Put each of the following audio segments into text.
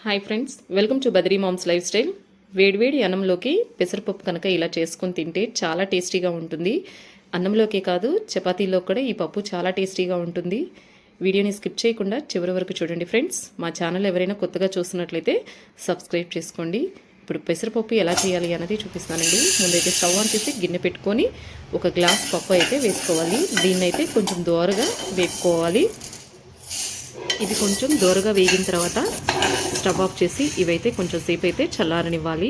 Hi friends, welcome to Badri moms life style. వేడివేడి అన్నంలోకి పెసరపప్పు కనుక ఇలా చేసుకొని తింటే చాలా టేస్టీగా ఉంటుంది. అన్నంలోకే కాదు, చపాతీలో కూడా ఈ పప్పు చాలా టేస్టీగా ఉంటుంది. వీడియోని స్కిప్ చేయకుండా చివరి వరకు చూడండి ఫ్రెండ్స్. మా ఛానల్ ఎవరైనా కొత్తగా చూస్తున్నట్లయితే సబ్స్క్రైబ్ చేసుకోండి. ఇప్పుడు పెసరపప్పు ఎలా చేయాలి అన్నది చూపిస్తానండి. ముందైతే స్టవ్ ఆన్ చేసి గిన్నె పెట్టుకొని ఒక గ్లాస్ పప్పు అయితే వేసుకోవాలి. దీన్నైతే కొంచెం దోరగా వేపుకోవాలి. ఇది కొంచెం దోరగా వేగిన తర్వాత స్టవ్ ఆఫ్ చేసి ఇవైతే కొంచెం సేపు అయితే చల్లారనివ్వాలి.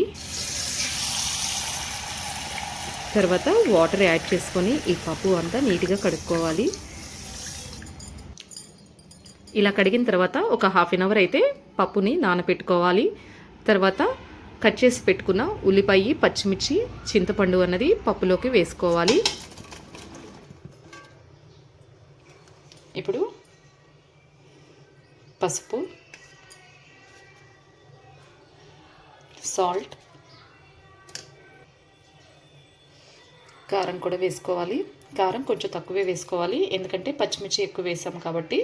తర్వాత వాటర్ యాడ్ చేసుకొని ఈ పప్పు అంతా నీట్గా కడుక్కోవాలి. ఇలా కడిగిన తర్వాత ఒక హాఫ్ అన్ అవర్ అయితే పప్పుని నానబెట్టుకోవాలి. తర్వాత కట్ చేసి పెట్టుకున్న ఉల్లిపాయ, పచ్చిమిర్చి, చింతపండు అన్నది పప్పులోకి వేసుకోవాలి. ఇప్పుడు పసుపు, సాల్ట్, కారం కూడా వేసుకోవాలి. కారం కొంచెం తక్కువే వేసుకోవాలి, ఎందుకంటే పచ్చిమిర్చి ఎక్కువ వేసాం కాబట్టి.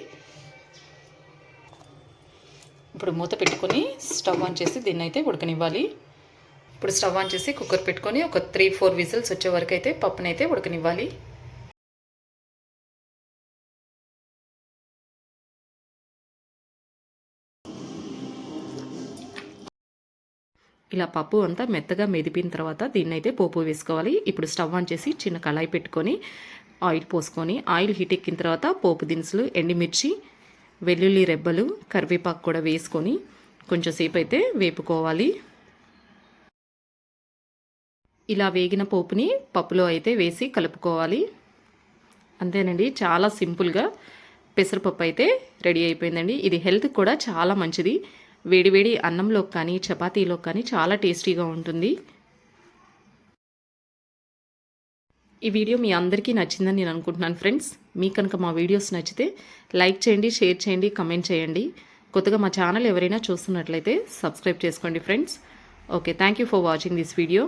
ఇప్పుడు మూత పెట్టుకొని స్టవ్ ఆన్ చేసి దీన్ని అయితే ఉడకనివ్వాలి. ఇప్పుడు స్టవ్ ఆన్ చేసి కుక్కర్ పెట్టుకొని ఒక 3-4 విజిల్స్ వచ్చే వరకు అయితే పప్పునైతే ఉడకనివ్వాలి. ఇలా పప్పు అంతా మెత్తగా మెదిపిన తర్వాత దీన్ని అయితే పోపు వేసుకోవాలి. ఇప్పుడు స్టవ్ ఆన్ చేసి చిన్న కళాయి పెట్టుకొని ఆయిల్ పోసుకొని ఆయిల్ హీట్ ఎక్కిన తర్వాత పోపు దినుసులు, ఎండుమిర్చి, వెల్లుల్లి రెబ్బలు, కరివేపాకు కూడా వేసుకొని కొంచెం సేపు అయితే వేపుకోవాలి. ఇలా వేగిన పోపుని పప్పులో అయితే వేసి కలుపుకోవాలి. అంతేనండి, చాలా సింపుల్గా పెసరపప్పు అయితే రెడీ అయిపోయిందండి. ఇది హెల్త్ కూడా చాలా మంచిది. వేడివేడి అన్నంలో కానీ చపాతీలో కానీ చాలా టేస్టీగా ఉంటుంది. ఈ వీడియో మీ అందరికీ నచ్చిందని నేను అనుకుంటున్నాను ఫ్రెండ్స్. మీకు కనుక మా వీడియోస్ నచ్చితే లైక్ చేయండి, షేర్ చేయండి, కమెంట్ చేయండి. కొత్తగా మా ఛానల్ ఎవరైనా చూస్తున్నట్లయితే సబ్స్క్రైబ్ చేసుకోండి friends. Okay, thank you for watching this video.